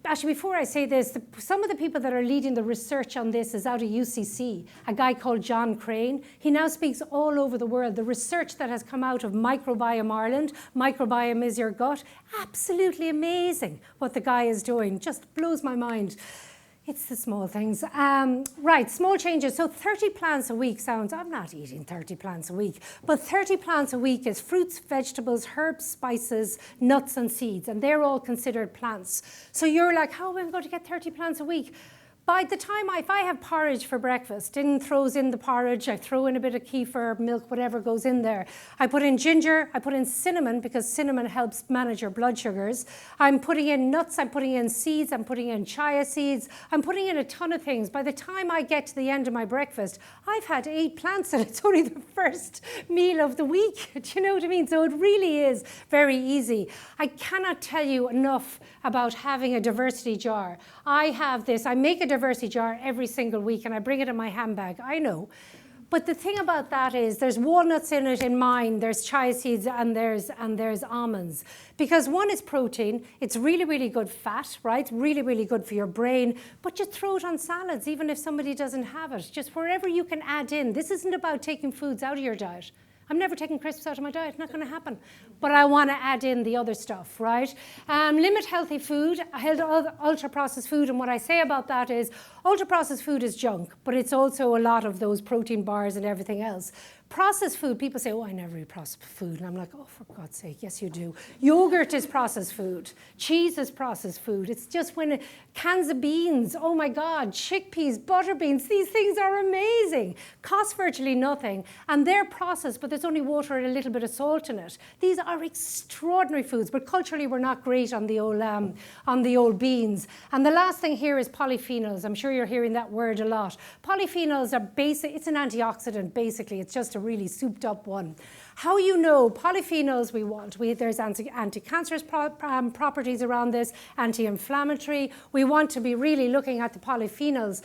actually before I say this, some of the people that are leading the research on this is out of UCC, a guy called John Crane. He now speaks all over the world. The research that has come out of Microbiome Ireland, Microbiome is your gut, absolutely amazing what the guy is doing, just blows my mind. It's the small things. Right, small changes. So 30 plants a week sounds, I'm not eating 30 plants a week, but 30 plants a week is fruits, vegetables, herbs, spices, nuts and seeds, and they're all considered plants. So you're like, how am I going to get 30 plants a week? By the time, if I have porridge for breakfast, Din throws in the porridge, I throw in a bit of kefir, milk, whatever goes in there. I put in ginger, I put in cinnamon, because cinnamon helps manage your blood sugars. I'm putting in nuts, I'm putting in seeds, I'm putting in chia seeds, I'm putting in a ton of things. By the time I get to the end of my breakfast, I've had 8 plants, and it's only the first meal of the week. Do you know what I mean? So it really is very easy. I cannot tell you enough about having a diversity jar. I have this, I make a diversity jar every single week, and I bring it in my handbag, I know. But the thing about that is there's walnuts in it in mine, there's chia seeds, and there's almonds. Because one is protein, it's really, really good fat, right? Really, really good for your brain. But just throw it on salads, even if somebody doesn't have it. Just wherever you can add in. This isn't about taking foods out of your diet. I'm never taking crisps out of my diet, not going to happen. But I want to add in the other stuff, right? Limit healthy food, ultra-processed food, and what I say about that is ultra-processed food is junk, but it's also a lot of those protein bars and everything else. Processed food, people say, oh, I never eat processed food. And I'm like, oh, for God's sake, yes, you do. Yogurt is processed food. Cheese is processed food. It's just when cans of beans, oh my God, chickpeas, butter beans, these things are amazing. Cost virtually nothing. And they're processed, but there's only water and a little bit of salt in it. These are extraordinary foods, but culturally we're not great on the old beans. And the last thing here is polyphenols. I'm sure you're hearing that word a lot. Polyphenols are basic, it's an antioxidant basically. It's just a really souped up one. How you know polyphenols we want? There's anti-cancerous properties around this, anti-inflammatory. We want to be really looking at the polyphenols.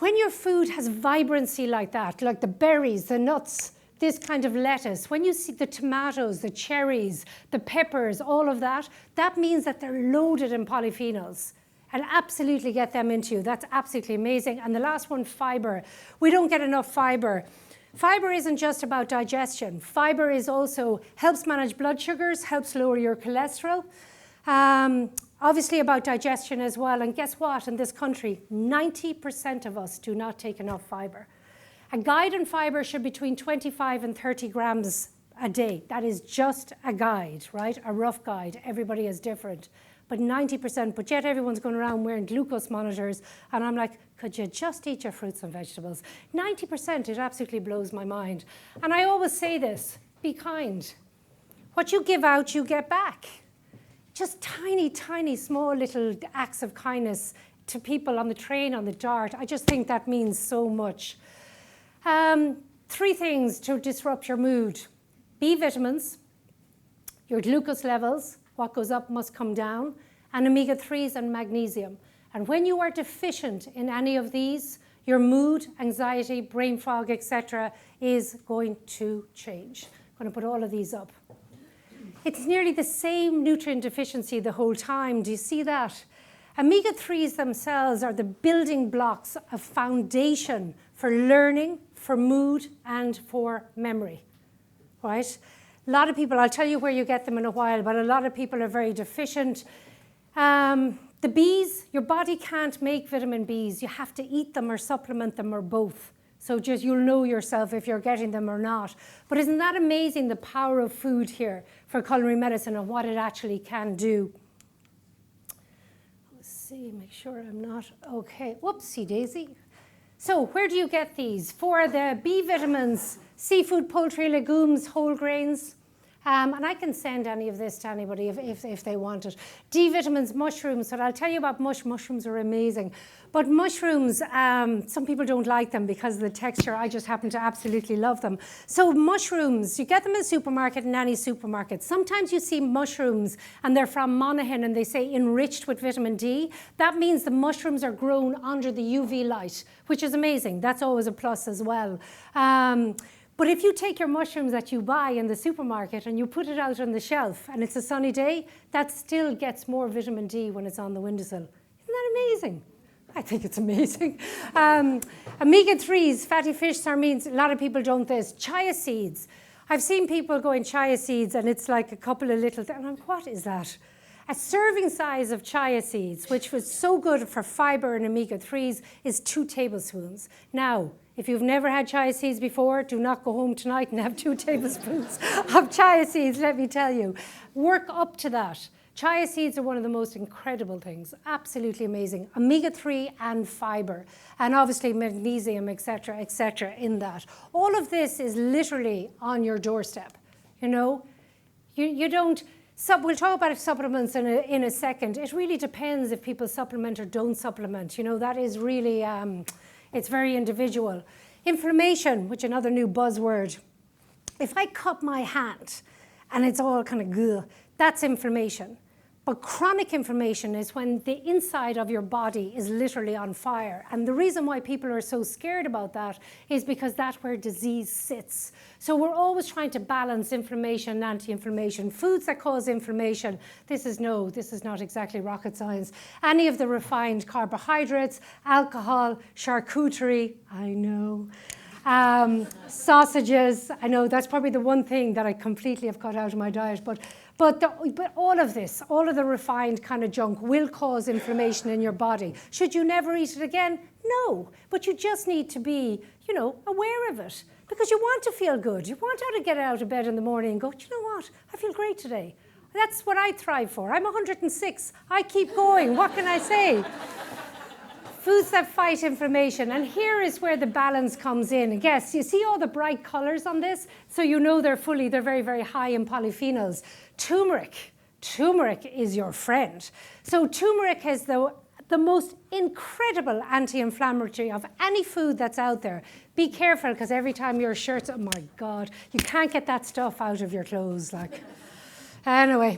When your food has vibrancy like that, like the berries, the nuts, this kind of lettuce, when you see the tomatoes, the cherries, the peppers, all of that, that means that they're loaded in polyphenols. and absolutely get them into you. That's absolutely amazing. And the last one, fiber. We don't get enough fiber. Fiber isn't just about digestion. Fiber is also helps manage blood sugars, helps lower your cholesterol. Obviously about digestion as well. And guess what? In this country, 90% of us do not take enough fiber. A guide on fiber should be between 25 and 30 grams a day. That is just a guide, right? A rough guide. Everybody is different. But 90%, but yet everyone's going around wearing glucose monitors. And I'm like, could you just eat your fruits and vegetables? 90%, it absolutely blows my mind. And I always say this, be kind. What you give out, you get back. Just tiny, tiny, small little acts of kindness to people on the train, on the dart. I just think that means so much. 3 things to disrupt your mood. B vitamins, your glucose levels, what goes up must come down, and omega-3s and magnesium. And when you are deficient in any of these, your mood, anxiety, brain fog, etc. is going to change. I'm going to put all of these up. It's nearly the same nutrient deficiency the whole time. Do you see that? Omega-3s themselves are the building blocks of foundation for learning, for mood, and for memory, right? A lot of people, I'll tell you where you get them in a while, but a lot of people are very deficient. The Bs, your body can't make vitamin Bs. You have to eat them or supplement them or both. So just you'll know yourself if you're getting them or not. But isn't that amazing, the power of food here for culinary medicine and what it actually can do? Let's see, make sure I'm not, okay. Whoopsie daisy. So where do you get these? For the B vitamins, seafood, poultry, legumes, whole grains. And I can send any of this to anybody if they want it. D vitamins, mushrooms. So I'll tell you about mushrooms are amazing. But mushrooms, some people don't like them because of the texture. I just happen to absolutely love them. So mushrooms, you get them in the supermarket, in any supermarket. Sometimes you see mushrooms and they're from Monaghan and they say enriched with vitamin D. That means the mushrooms are grown under the UV light, which is amazing. That's always a plus as well. But if you take your mushrooms that you buy in the supermarket and you put it out on the shelf and it's a sunny day, that still gets more vitamin D when it's on the windowsill. Isn't that amazing? I think it's amazing. Omega-3s, fatty fish, sardines, a lot of people don't this. Chia seeds. I've seen people going chia seeds and it's like a couple of little, and I'm like, what is that? A serving size of chia seeds, which was so good for fiber and omega-3s, is 2 tablespoons. Now, if you've never had chia seeds before, do not go home tonight and have 2 tablespoons of chia seeds, let me tell you. Work up to that. Chia seeds are one of the most incredible things, absolutely amazing. Omega-3 and fiber, and obviously magnesium, etc., in that. All of this is literally on your doorstep, you know. You don't, we'll talk about supplements in a second. It really depends if people supplement or don't supplement. You know, that is really, it's very individual. Inflammation, which is another new buzzword. If I cut my hand and it's all kind of goo, that's inflammation. But chronic inflammation is when the inside of your body is literally on fire. And the reason why people are so scared about that is because that's where disease sits. So we're always trying to balance inflammation and anti-inflammation. Foods that cause inflammation, this is not exactly rocket science. Any of the refined carbohydrates, alcohol, charcuterie, I know. Sausages, I know that's probably the one thing that I completely have cut out of my diet, but all of this, all of the refined kind of junk will cause inflammation in your body. Should you never eat it again? No, but you just need to be, you know, aware of it because you want to feel good. You want to get out of bed in the morning and go, do you know what? I feel great today. That's what I thrive for. I'm 106. I keep going. What can I say? Foods that fight inflammation, and here is where the balance comes in. And yes, you see all the bright colors on this, so you know they're very, very high in polyphenols. Turmeric is your friend. So turmeric has the most incredible anti-inflammatory of any food that's out there. Be careful, because every time your shirt's, oh my God, you can't get that stuff out of your clothes, like. Anyway,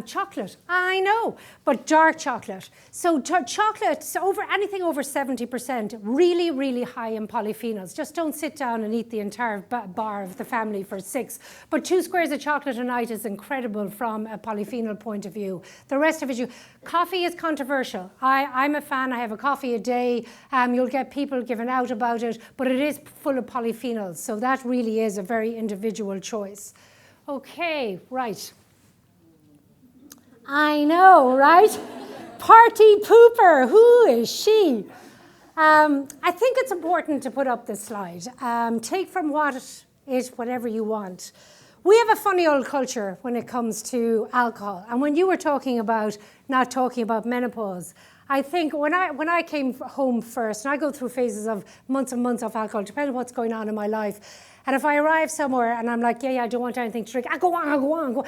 chocolate, I know, but dark chocolate. So chocolate, anything over 70%, really, really high in polyphenols. Just don't sit down and eat the entire bar of the family for 6. But 2 squares of chocolate a night is incredible from a polyphenol point of view. The rest of it, coffee is controversial. I'm a fan, I have a coffee a day. You'll get people giving out about it, but it is full of polyphenols. So that really is a very individual choice. Okay, right. I know, right? Party pooper, who is she? I think it's important to put up this slide. Take from whatever you want. We have a funny old culture when it comes to alcohol. And when you were talking about not talking about menopause, I think when I came home first, and I go through phases of months and months of alcohol, depending on what's going on in my life. And if I arrive somewhere and I'm like, yeah, I don't want anything to drink, I go on.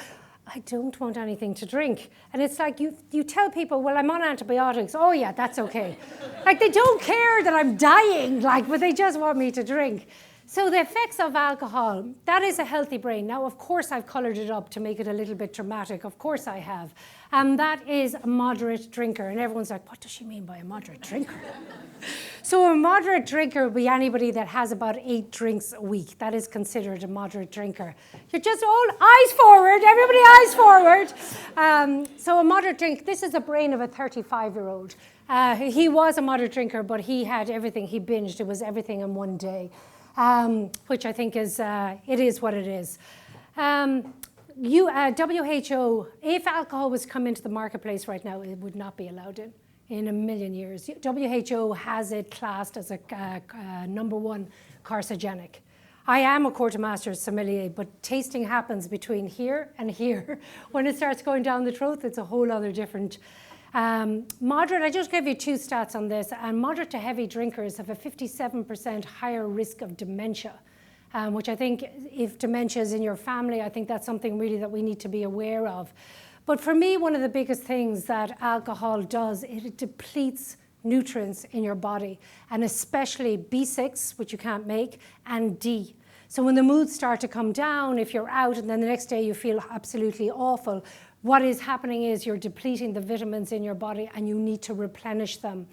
I don't want anything to drink. And it's like you tell people, well, I'm on antibiotics. Oh, yeah, that's okay. Like, they don't care that I'm dying, but they just want me to drink. So the effects of alcohol, that is a healthy brain. Now, of course, I've coloured it up to make it a little bit dramatic. Of course I have. And that is a moderate drinker. And everyone's like, what does she mean by a moderate drinker? So a moderate drinker would be anybody that has about 8 drinks a week. That is considered a moderate drinker. You're just all eyes forward, everybody eyes forward. So a moderate drink, this is the brain of a 35-year-old. He was a moderate drinker, but he had everything. He binged. It was everything in one day, which I think is, it is what it is. WHO, if alcohol was to come into the marketplace right now, it would not be allowed in a million years. WHO has it classed as a #1 carcinogenic. I am a quartermaster's sommelier, but tasting happens between here and here. When it starts going down the throat, it's a whole other different. Moderate, I just gave you 2 stats on this, and moderate to heavy drinkers have a 57% higher risk of dementia, which I think if dementia is in your family, I think that's something really that we need to be aware of. But for me, one of the biggest things that alcohol does, it depletes nutrients in your body, and especially B6, which you can't make, and D. So when the moods start to come down, if you're out and then the next day you feel absolutely awful, what is happening is you're depleting the vitamins in your body and you need to replenish them.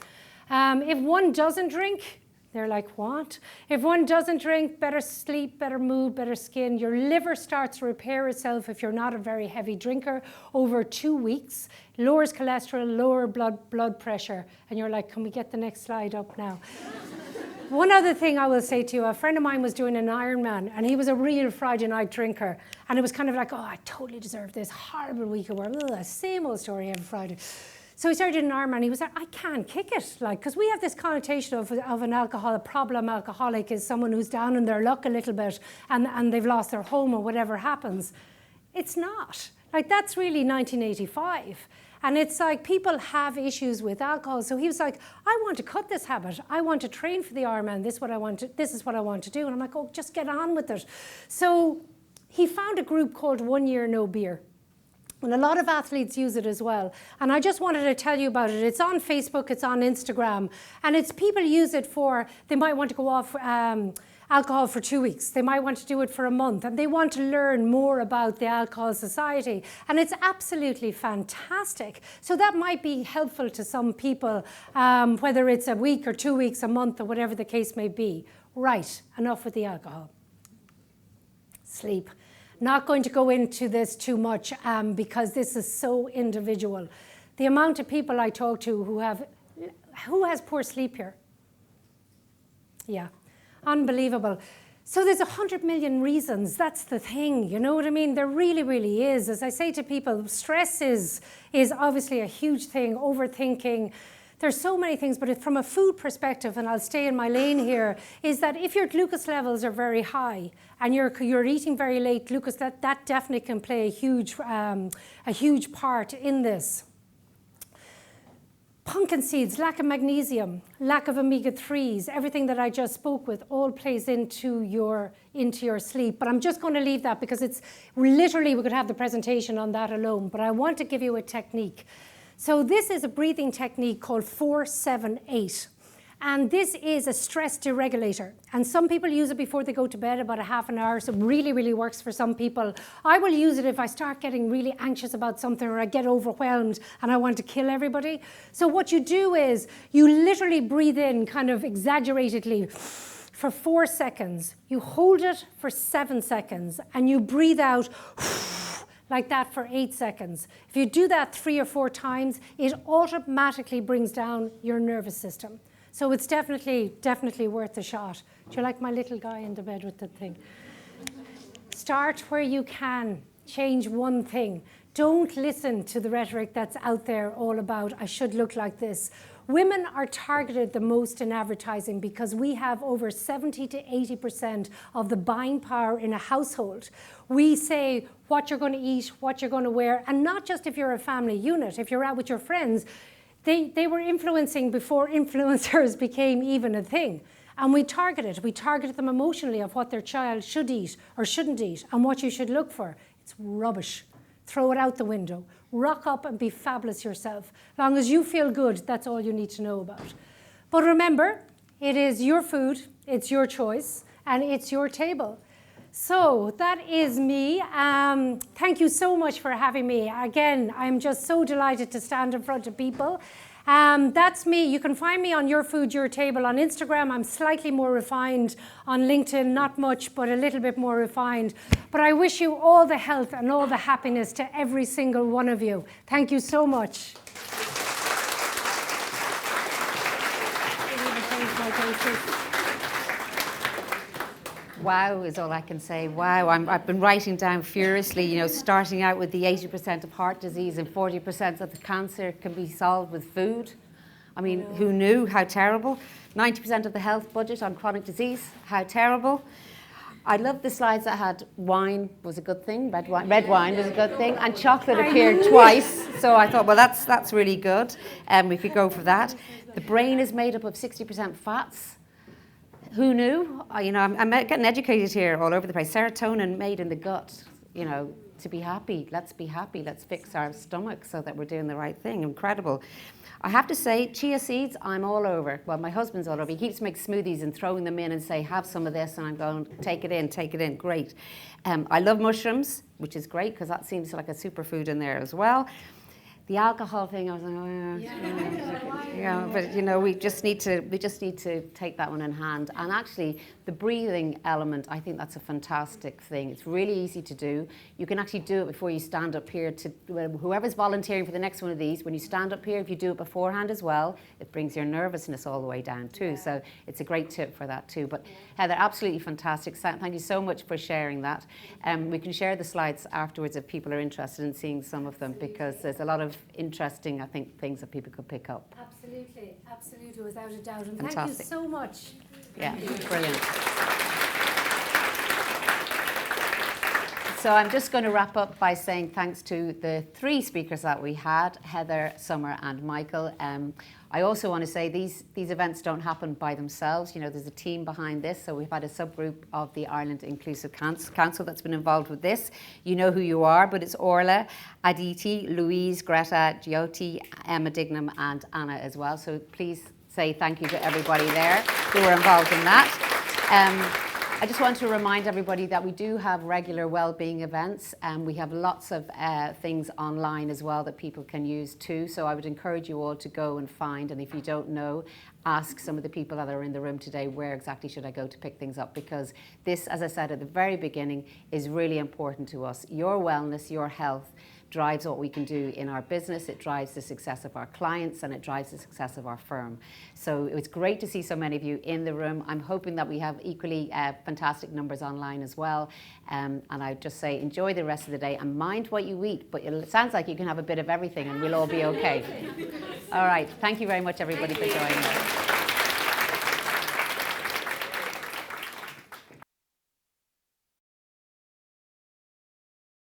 If one doesn't drink, they're like, what? If one doesn't drink, better sleep, better mood, better skin. Your liver starts to repair itself if you're not a very heavy drinker over 2 weeks. Lowers cholesterol, lower blood pressure. And you're like, can we get the next slide up now? One other thing I will say to you, a friend of mine was doing an Ironman and he was a real Friday night drinker. And it was kind of like, oh, I totally deserve this horrible week of work. Ugh, same old story every Friday. So he started an Ironman. He was like, I can't kick it. Because we have this connotation of an alcoholic, a problem alcoholic is someone who's down in their luck a little bit and they've lost their home or whatever happens. It's not. That's really 1985. And it's like people have issues with alcohol. So he was like, I want to cut this habit. I want to train for the Ironman. This is what I want to do. And I'm like, oh, just get on with it. So he found a group called 1 Year No Beer. And a lot of athletes use it as well. And I just wanted to tell you about it. It's on Facebook, it's on Instagram. And it's people use it for, they might want to go off alcohol for 2 weeks. They might want to do it for a month. And they want to learn more about the Alcohol Society. And it's absolutely fantastic. So that might be helpful to some people, whether it's a week or 2 weeks, a month, or whatever the case may be. Right, enough with the alcohol. Sleep. Not going to go into this too much because this is so individual. The amount of people I talk to who has poor sleep here? Yeah, unbelievable. So there's 100 million reasons. That's the thing, you know what I mean? There really, really is. As I say to people, stress is obviously a huge thing, overthinking. There's so many things, but from a food perspective, and I'll stay in my lane here, is that if your glucose levels are very high and you're eating very late glucose, that definitely can play a huge part in this. Pumpkin seeds, lack of magnesium, lack of omega-3s, everything that I just spoke with all plays into your sleep. But I'm just going to leave that because it's literally, we could have the presentation on that alone, but I want to give you a technique. So this is a breathing technique called 4-7-8. And this is a stress deregulator. And some people use it before they go to bed, about a half an hour. So it really, really works for some people. I will use it if I start getting really anxious about something or I get overwhelmed and I want to kill everybody. So what you do is you literally breathe in kind of exaggeratedly for 4 seconds. You hold it for 7 seconds and you breathe out like that for 8 seconds. If you do that 3 or 4 times, it automatically brings down your nervous system. So it's definitely worth a shot. Do you like my little guy in the bed with the thing? Start where you can. Change one thing. Don't listen to the rhetoric that's out there all about, I should look like this. Women are targeted the most in advertising because we have over 70 to 80% of the buying power in a household. We say what you're going to eat, what you're going to wear, and not just if you're a family unit. If you're out with your friends, they were influencing before influencers became even a thing. And we targeted them emotionally of what their child should eat or shouldn't eat and what you should look for. It's rubbish. Throw it out the window. Rock up and be fabulous yourself. As long as you feel good, that's all you need to know about. But remember, it is your food, it's your choice, and it's your table. So that is me. Thank you so much for having me. Again, I'm just so delighted to stand in front of people. That's me. You can find me on Your Food, Your Table on Instagram. I'm slightly more refined on LinkedIn, not much, but a little bit more refined. But I wish you all the health and all the happiness to every single one of you. Thank you so much. Wow is all I can say. Wow, I've been writing down furiously, starting out with the 80% of heart disease and 40% of the cancer can be solved with food. I mean, who knew? How terrible. 90% of the health budget on chronic disease. How terrible. I love the slides that had wine was a good thing, red wine was a good thing, and chocolate appeared twice. So I thought, well, that's really good. We could go for that. The brain is made up of 60% fats. Who knew? I'm getting educated here all over the place. Serotonin made in the gut, to be happy. Let's be happy. Let's fix our stomach so that we're doing the right thing. Incredible. I have to say, chia seeds, I'm all over. Well, my husband's all over. He keeps making smoothies and throwing them in and say, have some of this. And I'm going, take it in. Great. I love mushrooms, which is great because that seems like a superfood in there as well. The alcohol thing, I was like, but we just need to take that one in hand. And actually, the breathing element, I think that's a fantastic thing. It's really easy to do. You can actually do it before you stand up here. Whoever's volunteering for the next one of these, when you stand up here, if you do it beforehand as well, it brings your nervousness all the way down too. Yeah. So it's a great tip for that too. But Heather, absolutely fantastic. Thank you so much for sharing that. We can share the slides afterwards if people are interested in seeing some of them, because there's a lot of interesting, I think, things that people could pick up. Absolutely, without a doubt. And fantastic. Thank you so much. Yeah, brilliant. So I'm just going to wrap up by saying thanks to the 3 speakers that we had, Heather, Summer and Michael. I also want to say these events don't happen by themselves. There's a team behind this. So we've had a subgroup of the Ireland Inclusive Council that's been involved with this. You know who you are, but it's Orla, Aditi, Louise, Greta, Jyoti, Emma Dignam and Anna as well. So please say thank you to everybody there who were involved in that. I just want to remind everybody that we do have regular wellbeing events, and we have lots of things online as well that people can use too. So I would encourage you all to go and find, and if you don't know, ask some of the people that are in the room today, where exactly should I go to pick things up? Because this, as I said at the very beginning, is really important to us. Your wellness, your health drives what we can do in our business, it drives the success of our clients, and it drives the success of our firm. So it was great to see so many of you in the room. I'm hoping that we have equally fantastic numbers online as well. And I just say enjoy the rest of the day and mind what you eat, but it sounds like you can have a bit of everything and we'll all be okay. All right, thank you very much everybody for joining us.